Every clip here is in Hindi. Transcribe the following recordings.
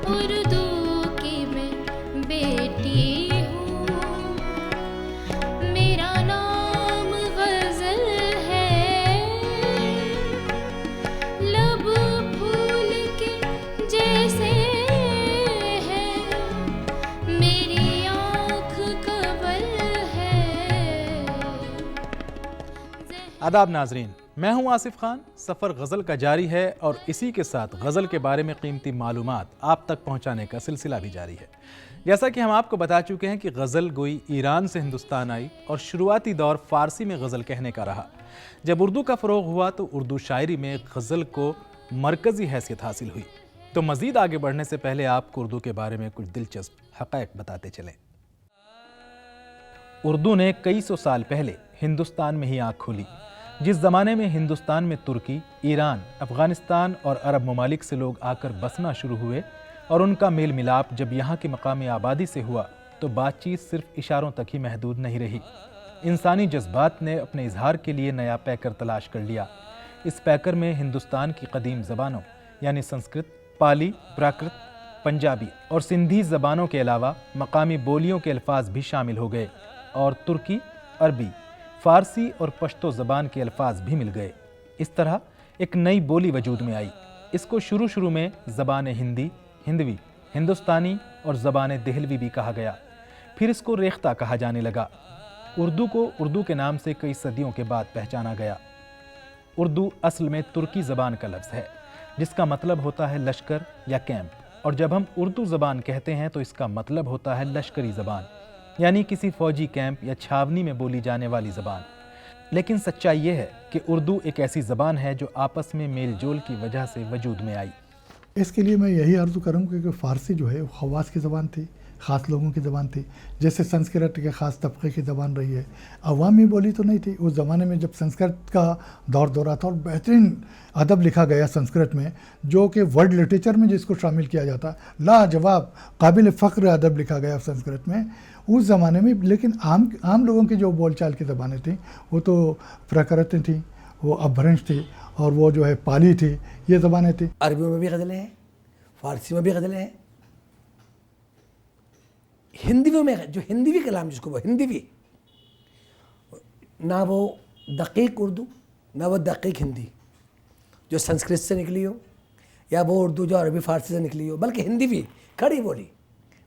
उर्दू की मैं बेटी हूँ, मेरा नाम गजल है, लब फूल के जैसे है, मेरी आँख कबल है। आदाब नाजरीन, मैं हूं आसिफ खान। सफ़र गज़ल का जारी है और इसी के साथ गज़ल के बारे में कीमती मालूमात आप तक पहुंचाने का सिलसिला भी जारी है। जैसा कि हम आपको बता चुके हैं कि गज़ल गोई ईरान से हिंदुस्तान आई और शुरुआती दौर फ़ारसी में गज़ल कहने का रहा। जब उर्दू का फ़रोग़ हुआ तो उर्दू शायरी में गज़ल को मरकज़ी हैसियत हासिल हुई। तो मज़ीद आगे बढ़ने से पहले आपको उर्दू के बारे में कुछ दिलचस्प हक़ाइक़ बताते चलें। उर्दू ने कई सौ साल पहले हिंदुस्तान में ही आँख खोली। जिस ज़माने में हिंदुस्तान में तुर्की, ईरान, अफ़गानिस्तान और अरब ममालिक से लोग आकर बसना शुरू हुए और उनका मेल मिलाप जब यहाँ की मकामी आबादी से हुआ तो बातचीत सिर्फ इशारों तक ही महदूद नहीं रही। इंसानी जज्बात ने अपने इजहार के लिए नया पैकर तलाश कर लिया। इस पैकर में हिंदुस्तान की कदीम ज़बानों यानी संस्कृत, पाली, प्राकृत, पंजाबी और सिंधी ज़बानों के अलावा मकामी बोलियों के अल्फाज भी शामिल हो गए और तुर्की, अरबी, फ़ारसी और पश्तो ज़बान के अल्फाज भी मिल गए। इस तरह एक नई बोली वजूद में आई। इसको शुरू में ज़बान हिंदी, हिंदवी, हिंदुस्तानी और ज़बान दहलवी भी कहा गया। फिर इसको रेख्ता कहा जाने लगा। उर्दू को उर्दू के नाम से कई सदियों के बाद पहचाना गया। उर्दू असल में तुर्की ज़बान का लफ्ज़ है जिसका मतलब होता है लश्कर या कैंप, और जब हम उर्दू ज़बान कहते हैं तो इसका मतलब होता है लश्करी ज़बान, यानी किसी फ़ौजी कैंप या छावनी में बोली जाने वाली ज़बान। लेकिन सच्चाई ये है कि उर्दू एक ऐसी ज़बान है जो आपस में मेल जोल की वजह से वजूद में आई। इसके लिए मैं यही अर्ज़ करूँगा कि फ़ारसी जो है वो खवास की ज़बान थी, ख़ास लोगों की ज़बान थी, जैसे संस्कृत के ख़ास तबके की ज़बान रही है। अवामी बोली तो नहीं थी उस ज़माने में जब संस्कृत का दौर था और बेहतरीन अदब लिखा गया संस्कृत में, जो कि वर्ल्ड लिटरेचर में जिसको शामिल किया जाता, लाजवाब काबिल फ़ख्र अदब लिखा गया संस्कृत में उस ज़माने में। लेकिन आम लोगों की जो बोलचाल की ज़बानें थीं वो तो प्राकृत थी, वो अपभ्रंश थी और वो जो है पाली थी, ये ज़बानें थी। अरबी में भी गज़लें हैं, फ़ारसी में भी गज़लें हैं, हिंदवी में जो हिंदवी कलाम जिसको वो हिंदवी, ना वो दक़ीक़ उर्दू ना वो दक़ीक़ हिंदी जो संस्कृत से निकली हो या वो उर्दू जो अरबी फ़ारसी से निकली हो, बल्कि हिंदवी खड़ी बोली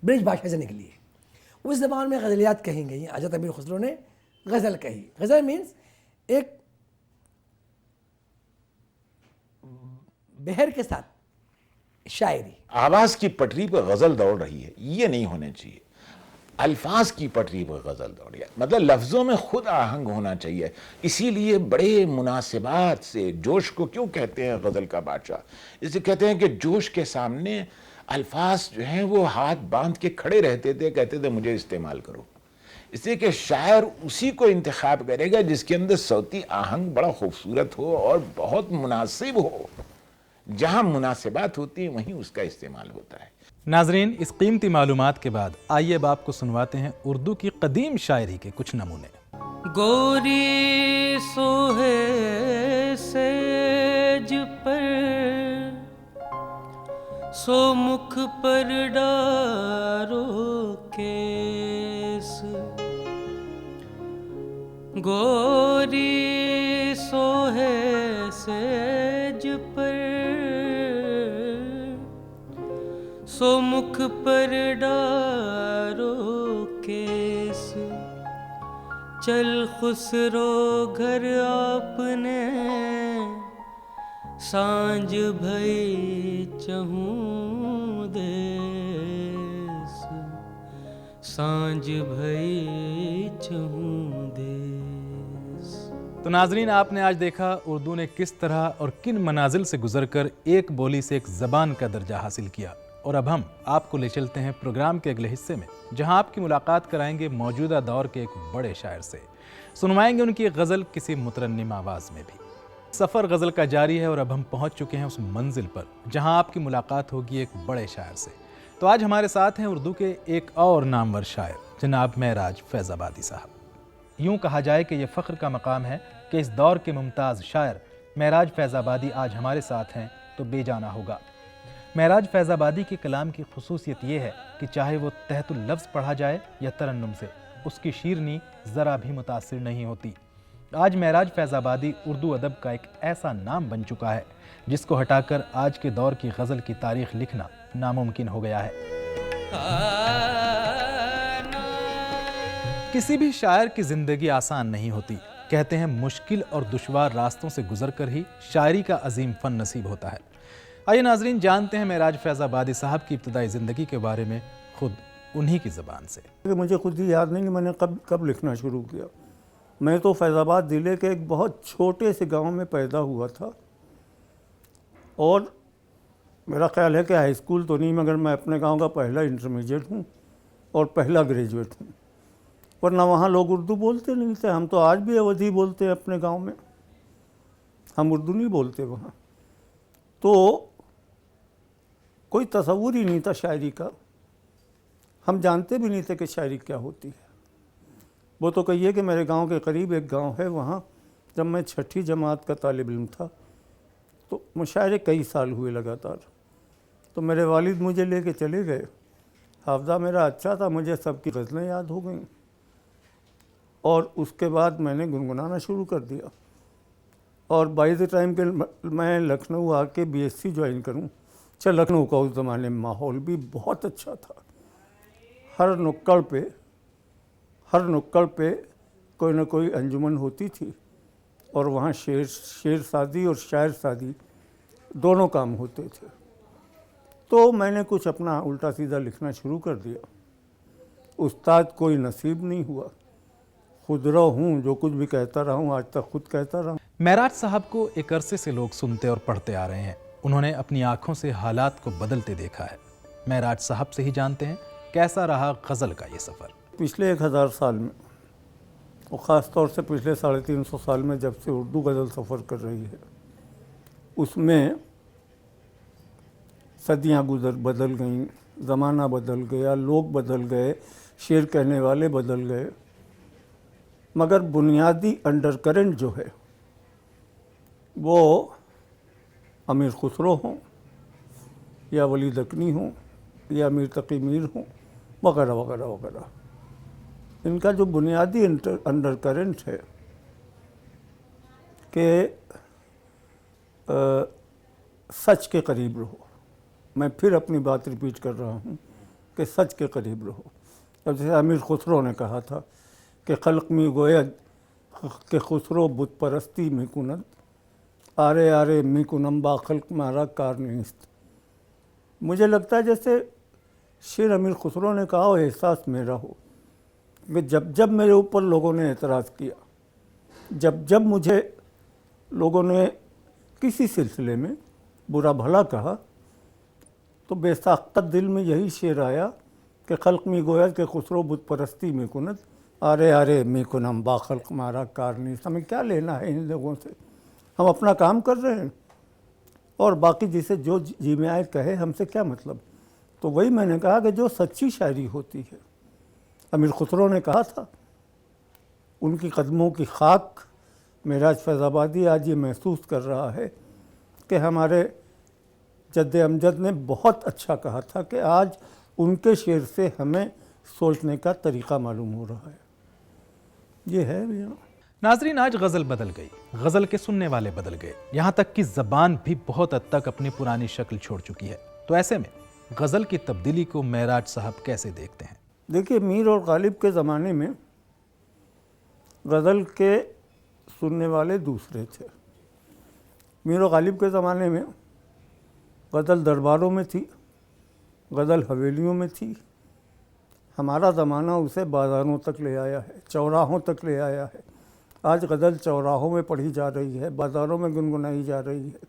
ब्रिज भाषा से निकली है। उस ज़बान में गज़लियात कही गई हैं। हज़रत अमीर खुसरो ने गज़ल कही। गज़ल मीन्स एक बहर के साथ शायरी। आवाज़ की पटरी पर गज़ल दौड़ रही है, ये नहीं होना चाहिए। अल्फाज की पटरी पर गज़ल दौड़ रही है, मतलब लफ्ज़ों में खुद आहंग होना चाहिए। इसीलिए बड़े मुनासिबात से जोश को क्यों कहते हैं गज़ल का बादशाह, इसे कहते हैं कि जोश के सामने अल्फाज जो हैं वो हाथ बांध के खड़े रहते थे, कहते थे मुझे इस्तेमाल करो। इसलिए कि शायर उसी को इंतखाब करेगा जिसके अंदर सौती आहंग बड़ा खूबसूरत हो और बहुत मुनासिब हो। जहाँ मुनासिबात होती है वहीं उसका इस्तेमाल होता है। नाजरीन, इस कीमती मालूमात के बाद आइए अब आपको सुनवाते हैं उर्दू की कदीम शायरी के कुछ नमूने। गोरी सोहे सेज पर सो मुख पर डारो केस, गोरी सोहे सेज पर सो मुख पर डारो केस, चल खुसरो घर आपने सांझ भई चहूँ देस, सांझ भई चहूँ देस। तो नाजरीन, आपने आज देखा उर्दू ने किस तरह और किन मनाजिल से गुजरकर एक बोली से एक ज़बान का दर्जा हासिल किया। और अब हम आपको ले चलते हैं प्रोग्राम के अगले हिस्से में, जहां आपकी मुलाकात कराएंगे मौजूदा दौर के एक बड़े शायर से। सुनवाएंगे उनकी गज़ल किसी मुतरन्निम आवाज़ में भी। सफ़र गज़ल का जारी है और अब हम पहुंच चुके हैं उस मंजिल पर जहां आपकी मुलाकात होगी एक बड़े शायर से। तो आज हमारे साथ हैं उर्दू के एक और नामवर शायर जनाब महराज फैज़ाबादी साहब। यूँ कहा जाए कि ये फ़ख्र का मकाम है कि इस दौर के मुमताज़ शायर महराज फैज़ाबादी आज हमारे साथ हैं तो बेजाना होगा। महराज फैज़ाबादी के कलाम की खुसूसियत ये है कि चाहे वो तहतुल लफ्ज़ पढ़ा जाए या तरन्नुम से, उसकी शीरनी ज़रा भी मुतासिर नहीं होती। आज महराज फैज़ाबादी उर्दू अदब का एक ऐसा नाम बन चुका है जिसको हटाकर आज के दौर की गज़ल की तारीख लिखना नामुमकिन हो गया है। किसी भी शायर की ज़िंदगी आसान नहीं होती। कहते हैं मुश्किल और दुश्वार रास्तों से गुजरकर ही शायरी का अजीम फ़न नसीब होता है। आइए नाजरीन जानते हैं महराज फैज़ाबादी साहब की इब्तदाई ज़िंदगी के बारे में खुद उन्हीं की ज़बान से। मुझे खुद ही याद नहीं कि मैंने कब लिखना शुरू किया। मैं तो फैज़ाबाद ज़िले के एक बहुत छोटे से गांव में पैदा हुआ था और मेरा ख्याल है कि हाई स्कूल तो नहीं मगर मैं अपने गांव का पहला इंटरमीडिएट हूँ और पहला ग्रेजुएट हूँ। वरना वहाँ लोग उर्दू बोलते नहीं थे। हम तो आज भी अवधी बोलते हैं अपने गांव में, हम उर्दू नहीं बोलते वहाँ। तो कोई तसव्वुर ही नहीं था शायरी का, हम जानते भी नहीं थे कि शायरी क्या होती है। वो तो कहिए कि मेरे गांव के करीब एक गांव है, वहाँ जब मैं 6ठी जमात का तालिब इल्म था तो मुशायरे कई साल हुए लगातार। तो मेरे वालिद मुझे लेके चले गए। हाफ़ज़ा मेरा अच्छा था, मुझे सबकी गज़लें याद हो गईं और उसके बाद मैंने गुनगुनाना शुरू कर दिया। और बाय द टाइम के मैं लखनऊ आके BSc ज्वाइन करूं, अच्छा लखनऊ का उस ज़माने में माहौल भी बहुत अच्छा था। हर नुक्कड़ पे कोई ना कोई अंजुमन होती थी और वहाँ शेर सादी और शायर सादी दोनों काम होते थे। तो मैंने कुछ अपना उल्टा सीधा लिखना शुरू कर दिया। उस्ताद कोई नसीब नहीं हुआ, खुदरा हूँ, जो कुछ भी कहता रहा हूँ आज तक खुद कहता रहा हूँ। महराज साहब को एक अरसे से लोग सुनते और पढ़ते आ रहे हैं। उन्होंने अपनी आंखों से हालात को बदलते देखा है। महराज साहब से ही जानते हैं कैसा रहा गज़ल का ये सफ़र। पिछले 1000 साल में और ख़ास तौर से पिछले 350 साल में जब से उर्दू गज़ल सफ़र कर रही है, उसमें सदियाँ बदल गईं, ज़माना बदल गया, लोग बदल गए, शेर कहने वाले बदल गए, मगर बुनियादी अंडरकरेंट जो है वो अमीर खुसरो हों या वली दकनी हों या अमीर तकी मीर हों वगैरह वगैरह वगैरह, इनका जो बुनियादी अंडरकरेंट है कि सच के करीब रहो। मैं फिर अपनी बात रिपीट कर रहा हूँ कि सच के करीब रहो। अब जैसे अमीर खुसरो ने कहा था कि खल्क में गोया के खुसरो बुत परस्ती में कुनत, आरे आरे मी कुनम्बा खल्क मारा कार निस्त। मुझे लगता है जैसे शेर अमीर खुसरो ने कहा हो, एहसास मेरा हो कि जब मेरे ऊपर लोगों ने एतराज़ किया, जब मुझे लोगों ने किसी सिलसिले में बुरा भला कहा, तो बेसाख्त दिल में यही शेर आया कि खल्क में गोया के खुसरो बुत परस्ती में कुनत, आरे आरे मी कुनम बा खल्क मारा कारनी। हमें क्या लेना है इन लोगों से, हम अपना काम कर रहे हैं और बाकी जिसे जो जी में आए कहे, हमसे क्या मतलब। तो वही मैंने कहा कि जो सच्ची शायरी होती है, अमीर खुसरो ने कहा था, उनकी कदमों की खाक महराज फैज़ाबादी आज ये महसूस कर रहा है कि हमारे जद्द अमजद ने बहुत अच्छा कहा था कि आज उनके शेर से हमें सोचने का तरीक़ा मालूम हो रहा है। ये है भैया। नाजरीन, आज गज़ल बदल गई, गज़ल के सुनने वाले बदल गए, यहाँ तक कि ज़बान भी बहुत हद तक अपनी पुरानी शक्ल छोड़ चुकी है। तो ऐसे में गज़ल की तब्दीली को महराज साहब कैसे देखते हैं? देखिए, मीर और गालिब के ज़माने में गज़ल के सुनने वाले दूसरे थे। मीर और गालिब के ज़माने में गज़ल दरबारों में थी, गज़ल हवेलियों में थी। हमारा ज़माना उसे बाज़ारों तक ले आया है, चौराहों तक ले आया है। आज गज़ल चौराहों में पढ़ी जा रही है, बाज़ारों में गुनगुनाई जा रही है,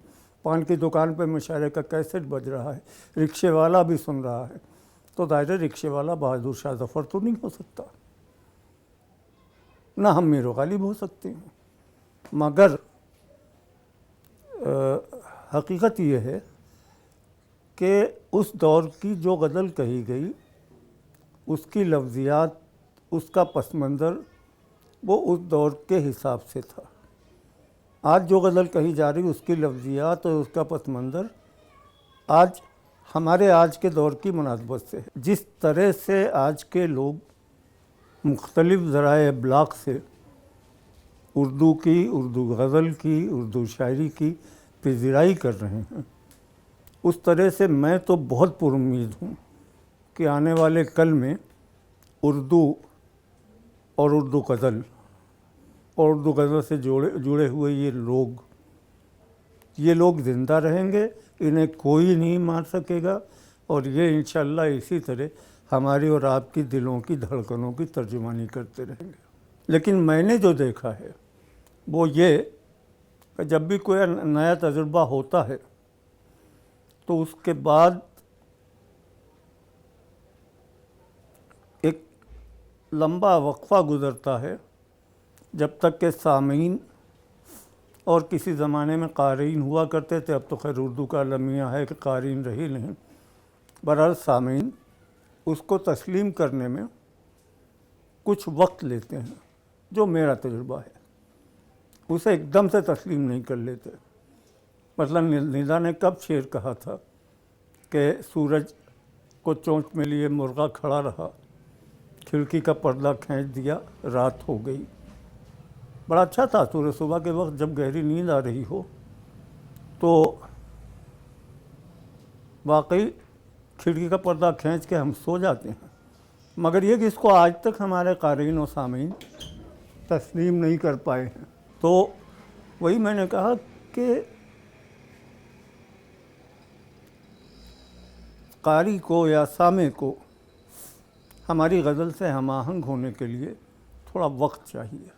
पान की दुकान पे मुशायरे का कैसेट बज रहा है, रिक्शे वाला भी सुन रहा है। तो दायरे रिक्शे वाला बहादुर शाह ज़फ़र तो नहीं हो सकता, ना हम मीर गालिब हो सकते हैं। मगर हकीकत ये है कि उस दौर की जो गज़ल कही गई, उसकी लफ्ज़ियात, उसका पस मंज़र वो उस दौर के हिसाब से था। आज जो गज़ल कही जा रही, उसकी लफ्ज़ियात और उसका पस मंज़र आज हमारे आज के दौर की मुनासबत से है। जिस तरह से आज के लोग मुख्तलिफ़ ज़राए इब्लाग से उर्दू की, उर्दू गज़ल की, उर्दू शायरी की पज़ीराई कर रहे हैं, उस तरह से मैं तो बहुत पुरुम्मीद हूँ कि आने वाले कल में उर्दू और उर्दू गज़ल और उर्दू गज़ल से जुड़े हुए ये लोग ज़िंदा रहेंगे, इन्हें कोई नहीं मार सकेगा और ये इंशाअल्लाह इसी तरह हमारी और आपकी दिलों की धड़कनों की तर्जुमानी करते रहेंगे। लेकिन मैंने जो देखा है वो ये कि जब भी कोई नया तजुर्बा होता है तो उसके बाद एक लंबा वक्फ़ा गुज़रता है जब तक के सामीन और किसी ज़माने में क़ारीन हुआ करते थे, अब तो खैर उर्दू का अलमिया है कि क़ारीन रही नहीं, बहरहाल सामीन उसको तस्लीम करने में कुछ वक्त लेते हैं। जो मेरा तजुर्बा है उसे एकदम से तस्लीम नहीं कर लेते। मतलब निदा ने कब शेर कहा था कि सूरज को चोंच में लिए मुर्गा खड़ा रहा, खिड़की का पर्दा खींच दिया, रात हो गई। बड़ा अच्छा था। सूरज सुबह के वक्त जब गहरी नींद आ रही हो तो वाकई खिड़की का पर्दा खींच के हम सो जाते हैं, मगर ये कि इसको आज तक हमारे क़ारीन और सामीन तस्लीम नहीं कर पाए हैं। तो वही मैंने कहा कि कारी को या सामे को हमारी गज़ल से हमाहंग होने के लिए थोड़ा वक्त चाहिए।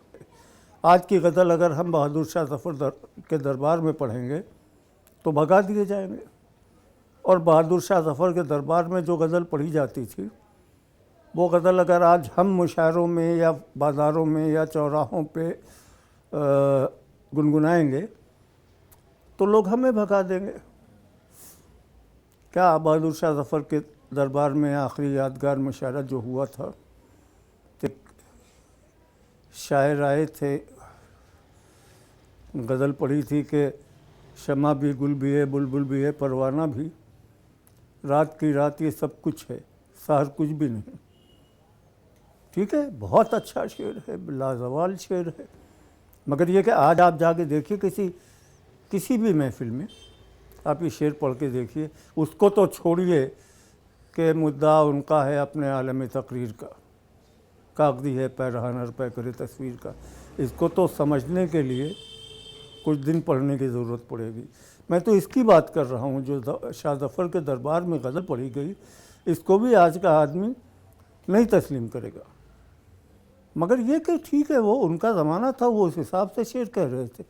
आज की गज़ल अगर हम बहादुर शाह ज़फ़र के दरबार में पढ़ेंगे तो भगा दिए जाएंगे, और बहादुर शाह ज़फ़र के दरबार में जो गज़ल पढ़ी जाती थी वो गज़ल अगर आज हम मुशायरों में या बाज़ारों में या चौराहों पे गुनगुनाएंगे तो लोग हमें भगा देंगे। क्या बहादुर शाह ज़फ़र के दरबार में आखिरी यादगार मुशायरा जो हुआ था, एक शायर आए थे, गज़ल पढ़ी थी कि शमा भी, गुल भी है, बुलबुल भी है, परवाना भी, रात की रात ये सब कुछ है, सहर कुछ भी नहीं। ठीक है, बहुत अच्छा शेर है, लाजवाल शेर है, मगर ये कि आज आप जाके देखिए किसी भी महफिल में आप ये शेर पढ़ के देखिए, उसको तो छोड़िए कि मुद्दा उनका है अपने आलम तकरीर का, कागज़ी है पैरहान पे करे तस्वीर का, इसको तो समझने के लिए कुछ दिन पढ़ने की ज़रूरत पड़ेगी। मैं तो इसकी बात कर रहा हूँ जो शाह ज़फ़र के दरबार में गज़ल पढ़ी गई, इसको भी आज का आदमी नहीं तस्लीम करेगा। मगर ये कि ठीक है, वो उनका ज़माना था, वो उस हिसाब से शेर कह रहे थे,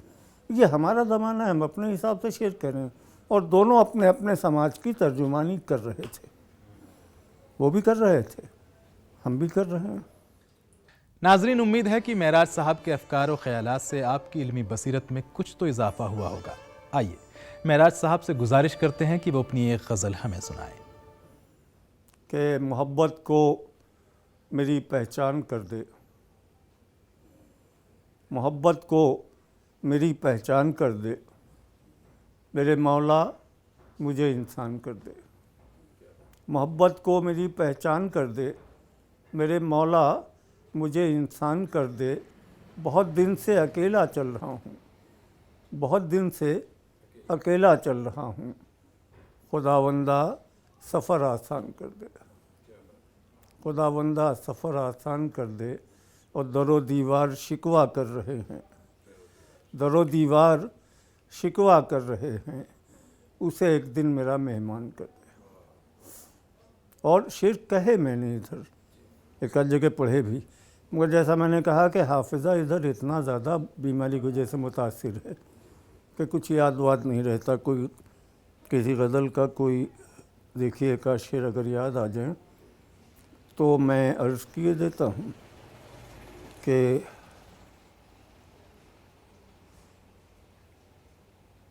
ये हमारा ज़माना है, हम अपने हिसाब से शेर कह रहे हैं, और दोनों अपने अपने समाज की तर्जुमानी कर रहे थे। वो भी कर रहे थे, हम भी कर रहे हैं। नाजरीन, उम्मीद है कि मेराज साहब के अफकार और ख़यालात से आपकी इल्मी बसीरत में कुछ तो इजाफा हुआ होगा। आइए मेराज साहब से गुजारिश करते हैं कि वो अपनी एक गज़ल हमें सुनाएं। कि मोहब्बत को मेरी पहचान कर दे, मोहब्बत को मेरी पहचान कर दे, मेरे मौला मुझे इंसान कर दे। मोहब्बत को मेरी पहचान कर दे, मेरे मौला मुझे इंसान कर दे। बहुत दिन से अकेला चल रहा हूँ, बहुत दिन से अकेला चल रहा हूँ, खुदावंदा सफ़र आसान कर दे, खुदावंदा सफ़र आसान कर दे। और दरो दीवार शिकवा कर रहे हैं, दरो दीवार शिकवा कर रहे हैं, उसे एक दिन मेरा मेहमान कर दे। और शेर कहे मैंने इधर एक आध जगह पढ़े भी, मगर जैसा मैंने कहा कि हाफिज़ा इधर इतना ज़्यादा बीमारी की वजह से मुतासिर है कि कुछ याद वाद नहीं रहता। कोई किसी गज़ल का कोई देखिए एक शेर अगर याद आ जाए तो मैं अर्ज़ किए देता हूँ कि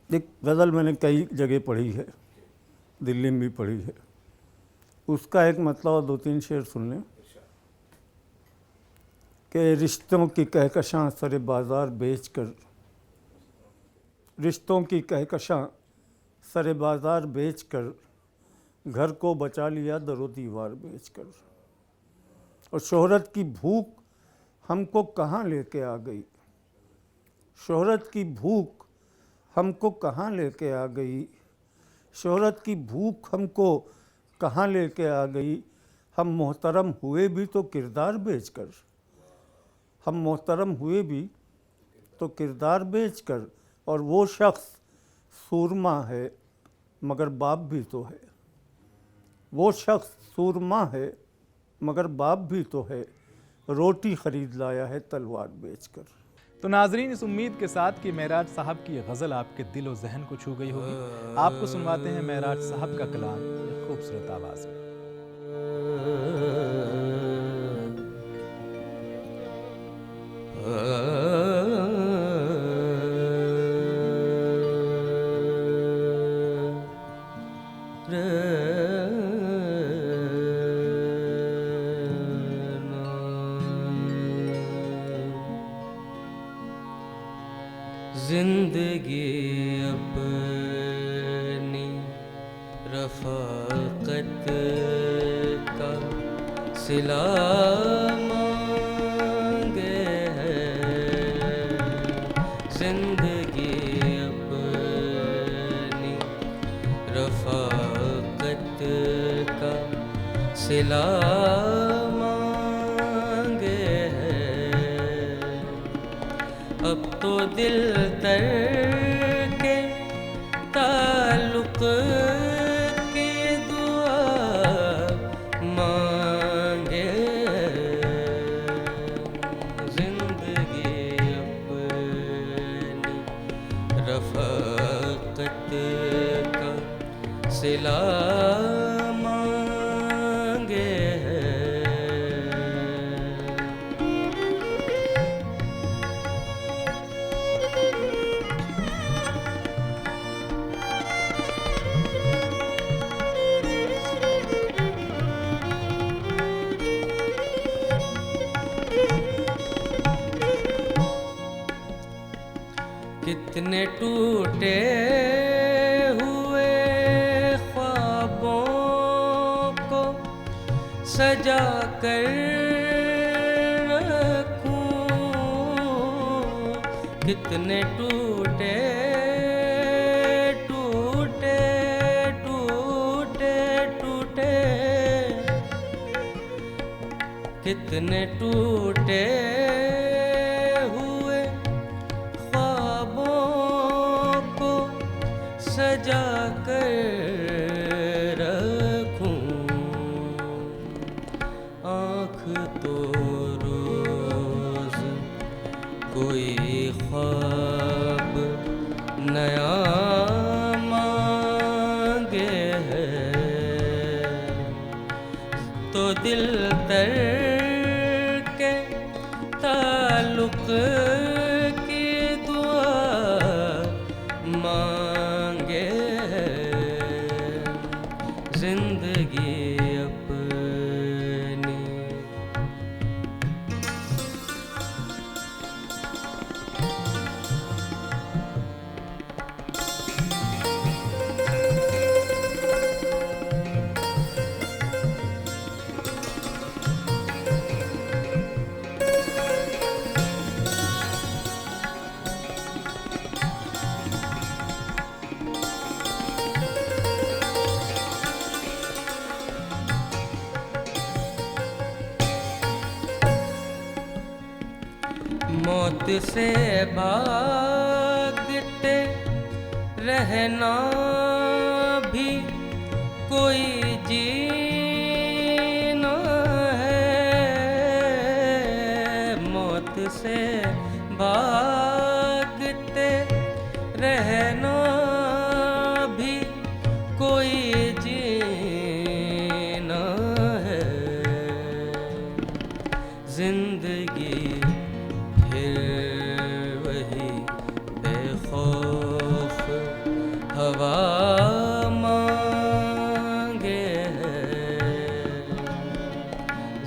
एक गज़ल मैंने कई जगह पढ़ी है, दिल्ली में भी पढ़ी है, उसका एक मतलब और दो तीन शेर सुन लें। कि रिश्तों की कहकशां सरे बाज़ार बेच कर, रिश्तों की कहकशां सरे बाज़ार बेच कर, घर को बचा लिया दरो दीवार बेचकर। और शोहरत की भूख हमको कहाँ लेके आ गई, शोहरत की भूख हमको कहाँ लेके आ गई, शोहरत की भूख हमको कहाँ लेके आ गई। हम मोहतरम हुए भी तो किरदार बेचकर, हम मोहतरम हुए भी तो किरदार बेचकर। और वो शख्स सूरमा है मगर बाप भी तो है, वो शख्स सूरमा है मगर बाप भी तो है, रोटी ख़रीद लाया है तलवार बेचकर। तो नाजरीन, इस उम्मीद के साथ कि महराज साहब की ये गज़ल आपके दिल और जहन को छू गई होगी, आपको सुनवाते हैं महराज साहब का कलाम एक खूबसूरत आवाज़ में। जिंदगी अपनी रफ़ाक़त का सिला मांगे है, जिंदगी अपनी रफ़ाक़त का सिला मांगे है। अब तो दिल तर के ताल्लुक़ की दुआ मांगे, जिंदगी अपनी रफ़ाक़त का सिला मांगे है। कितने टूटे हुए ख्वाबों को सजा कर रखूं, कितने टूटे टूटे टूटे टूटे, कितने टूटे सजा कर रखूं। आँख तो रोज कोई ख्वाब नया मांगे है, तो दिल तर के ताल्लुक़ की दुआ मांगे है, जिंदगी अपनी। मौत से भागते रहना भी कोई जीना है, मौत से भागते रहना भी कोई जीना है। जिंदगी वही बेखौफ हवा मांगे है,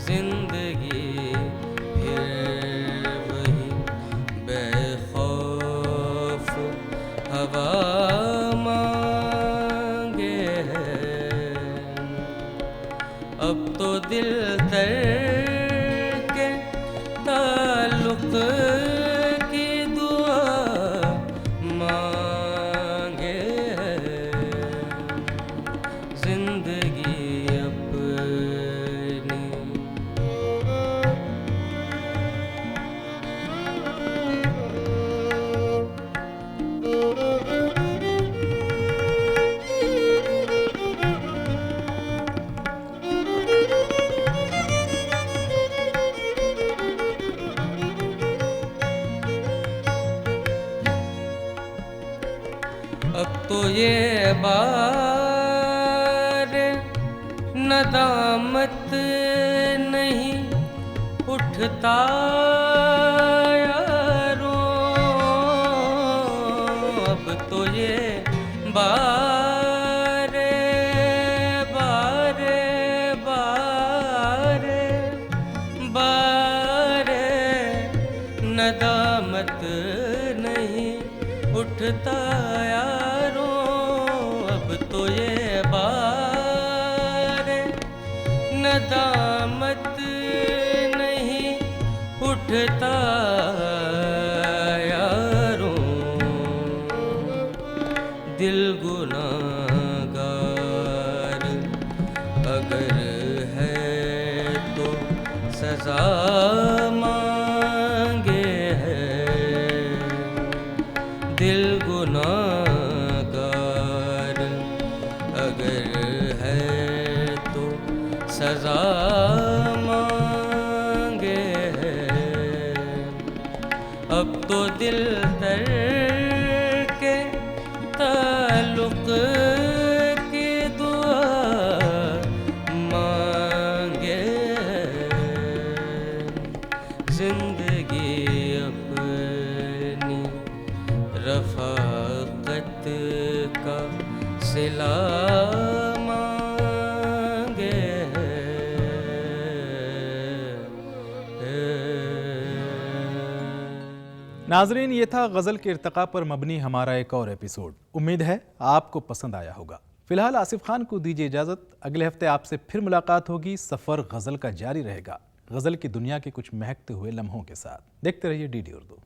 जिंदगी फिर वही बेखौफ अब तो दिल तर के ताल्लुक की दुआ मांगे जिंदगी अपनी। अब तो ये बार नदामत नहीं उठता यारों, अब तो ये बारे बारे बारे बारे नदामत नहीं उठता यारों, अब तो ये बार नदामत नहीं उठता यारों। दिल गुनाहगार अगर है तो सजा मांगे है, दिल गुनाहगार अगर है तो सजा मांगे है। अब तो दिल तर के ताल्लुक की दुआ मांगे जिंदगी अपनी रफ़ाक़त का सिला मांगे नाजरीन, ये था गज़ल के इर्तिक़ा पर मबनी हमारा एक और एपिसोड। उम्मीद है आपको पसंद आया होगा। फिलहाल आसिफ खान को दीजिए इजाज़त। अगले हफ्ते आपसे फिर मुलाकात होगी। सफ़र गज़ल का जारी रहेगा, गज़ल की दुनिया के कुछ महकते हुए लम्हों के साथ। देखते रहिए DD उर्दू।